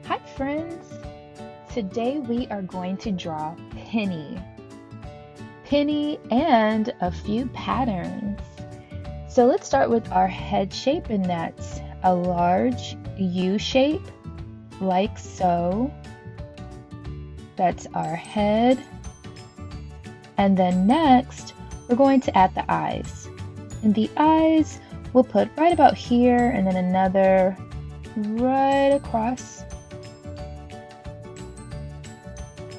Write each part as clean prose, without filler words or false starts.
Hi friends! Today we are going to draw Penny. Penny and a few patterns. So let's start with our head shape, and that's a large U shape, like so. That's our head. And then next, we're going to add the eyes. And the eyes we'll put right about here, and then another right across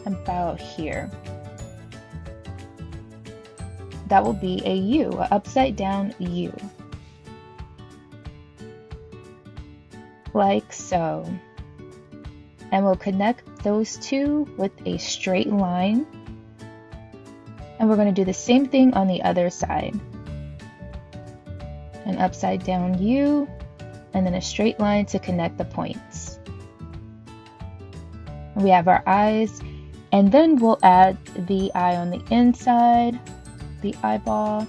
about here. That will be a U, an upside down U. Like so. And we'll connect those two with a straight line. And we're going to do the same thing on the other side. An upside down U, and then a straight line to connect the points. We have our eyes, and then we'll add the eye on the inside, the eyeball,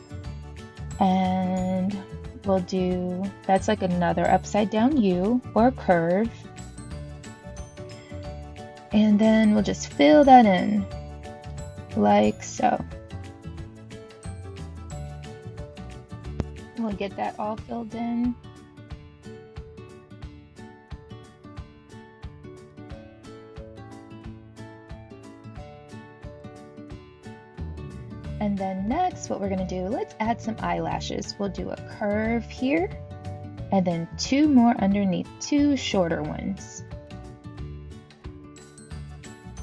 and we'll do, that's like another upside down U or curve. And then we'll just fill that in, like so. We'll get that all filled in. And then next, what we're going to do, let's add some eyelashes. We'll do a curve here, and then two more underneath, two shorter ones.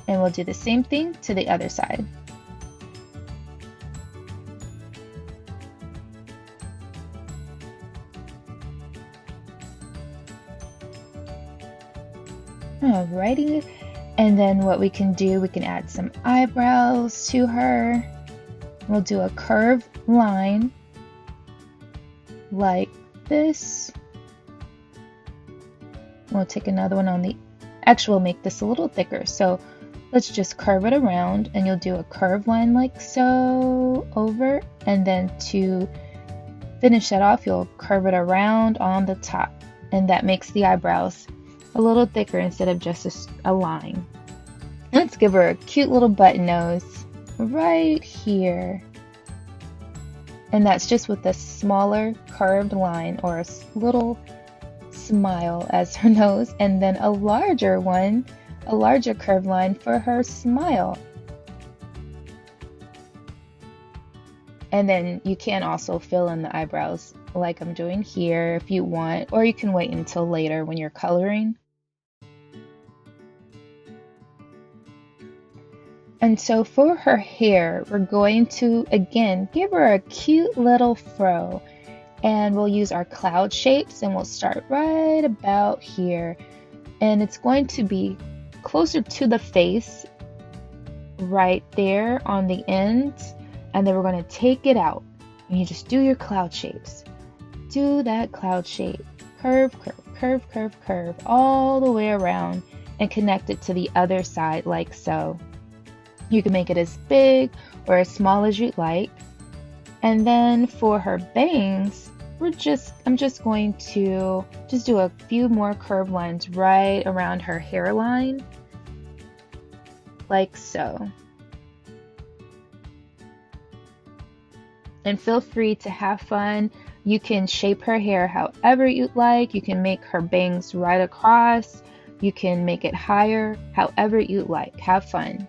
And we'll do the same thing to the other side. Alrighty, and then what we can do, we can add some eyebrows to her. We'll do a curved line like this. We'll take another one on the, actually we'll make this a little thicker, so let's just curve it around, and you'll do a curved line like so over, and then to finish that off, you'll curve it around on the top, and that makes the eyebrows a little thicker instead of just a line. Let's give her a cute little button nose right here, and that's just with a smaller curved line or a little smile as her nose, and then a larger one, a larger curved line for her smile. And then you can also fill in the eyebrows like I'm doing here if you want, or you can wait until later when you're coloring. And so for her hair, we're going to, again, give her a cute little fro. And we'll use our cloud shapes, and we'll start right about here. And it's going to be closer to the face, right there on the end. And then we're going to take it out. And you just do your cloud shapes. Do that cloud shape. Curve, curve, curve, curve, curve, all the way around. And connect it to the other side like so. You can make it as big or as small as you'd like. And then for her bangs, I'm just going to do a few more curved lines right around her hairline, like so. And feel free to have fun. You can shape her hair however you'd like. You can make her bangs right across. You can make it higher, however you'd like. Have fun.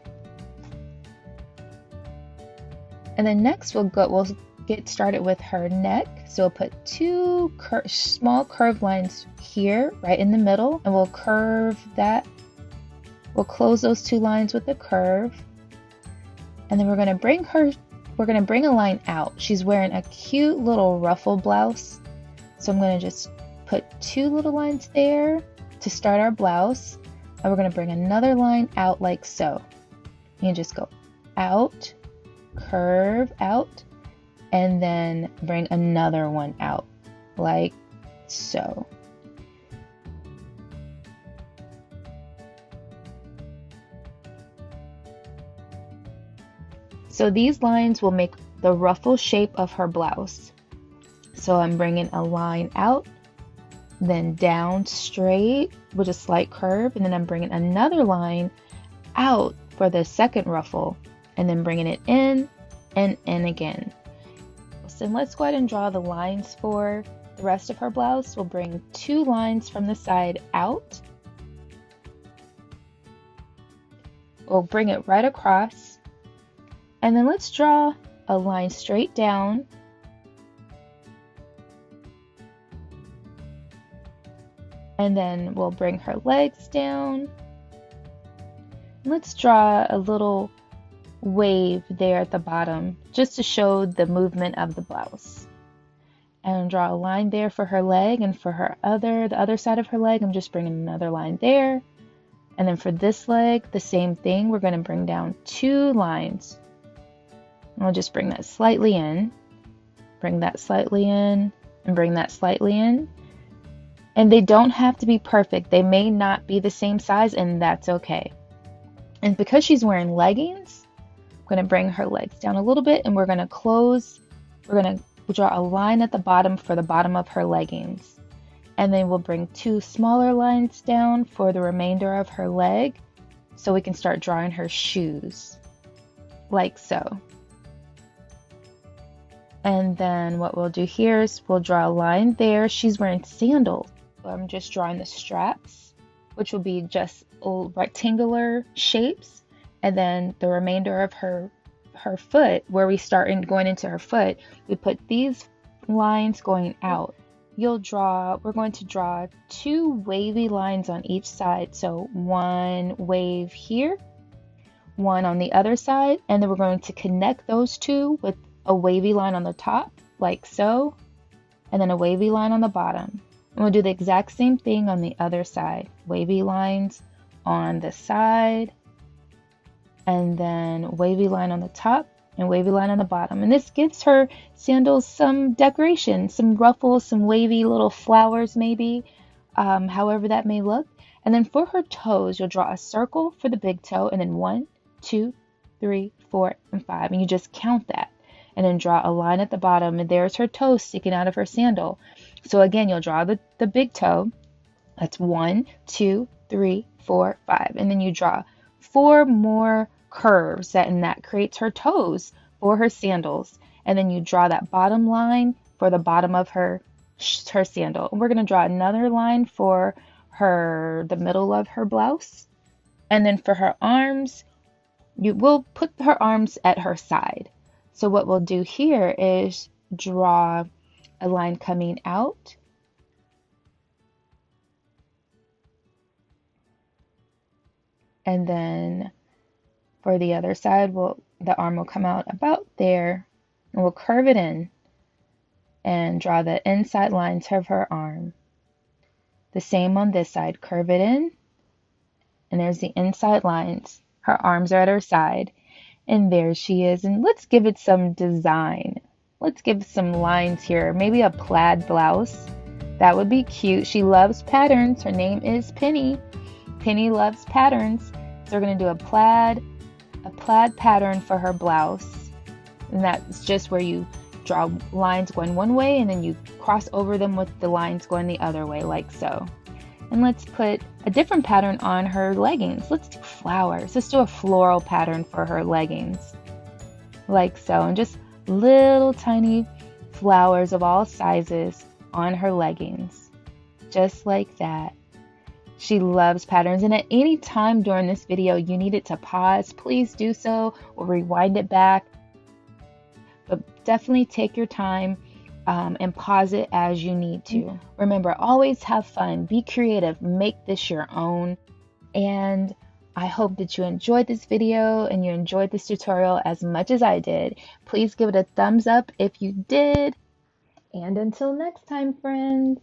And then next we'll get started with her neck. So we'll put two small curved lines here, right in the middle, and we'll curve that. We'll close those two lines with a curve. And then we're going to bring a line out. She's wearing a cute little ruffle blouse. So I'm going to just put two little lines there to start our blouse. And we're going to bring another line out like so. You just go out, curve out, and then bring another one out like so. So these lines will make the ruffle shape of her blouse. So I'm bringing a line out then down straight with a slight curve, and then I'm bringing another line out for the second ruffle, and then bringing it in and in again. So let's go ahead and draw the lines for the rest of her blouse. We'll bring 2 lines from the side out. We'll bring it right across, and then let's draw a line straight down, and then we'll bring her legs down. Let's draw a little wave there at the bottom just to show the movement of the blouse, and draw a line there for her leg, and for her the other side of her leg I'm just bringing another line there. And then for this leg, the same thing, we're going to bring down 2 lines. And we'll just bring that slightly in, bring that slightly in, and bring that slightly in. And they don't have to be perfect. They may not be the same size, and that's okay. And because she's wearing leggings, I'm going to bring her legs down a little bit, and we're going to draw a line at the bottom for the bottom of her leggings. And then we'll bring 2 smaller lines down for the remainder of her leg, so we can start drawing her shoes, like so. And then what we'll do here is we'll draw a line there. She's wearing sandals. So I'm just drawing the straps, which will be just rectangular shapes. And then the remainder of her foot, where we start going into her foot, we put these lines going out. We're going to draw 2 wavy lines on each side. So 1 wave here, 1 on the other side, and then we're going to connect those 2 with a wavy line on the top, like so, and then a wavy line on the bottom. And we'll do the exact same thing on the other side. Wavy lines on the side, and then wavy line on the top, and wavy line on the bottom. And this gives her sandals some decoration, some ruffles, some wavy little flowers maybe, however that may look. And then for her toes, you'll draw a circle for the big toe, and then 1, 2, 3, 4, and 5. And you just count that. And then draw a line at the bottom, and there's her toe sticking out of her sandal. So again, you'll draw the big toe. That's 1, 2, 3, 4, 5. And then you draw 4 more curves, and that creates her toes for her sandals. And then you draw that bottom line for the bottom of her sandal. And we're going to draw another line for the middle of her blouse. And then for her arms, we'll put her arms at her side. So what we'll do here is draw a line coming out, and then for the other side, the arm will come out about there, and we'll curve it in and draw the inside lines of her arm. The same on this side, curve it in, and there's the inside lines. Her arms are at her side, and there she is. And let's give it some design. Let's give some lines here. Maybe a plaid blouse. That would be cute. She loves patterns. Her name is Penny. Penny loves patterns. So we're going to do a plaid pattern for her blouse. And that's just where you draw lines going one way, and then you cross over them with the lines going the other way, like so. And let's put a different pattern on her leggings. Let's do flowers. Let's do a floral pattern for her leggings, like so. And just little tiny flowers of all sizes on her leggings, just like that. She loves patterns, and at any time during this video you need it to pause, please do so, or rewind it back. But definitely take your time and pause it as you need to. Remember, always have fun, be creative, make this your own. And I hope that you enjoyed this video and you enjoyed this tutorial as much as I did. Please give it a thumbs up if you did. And until next time, friends.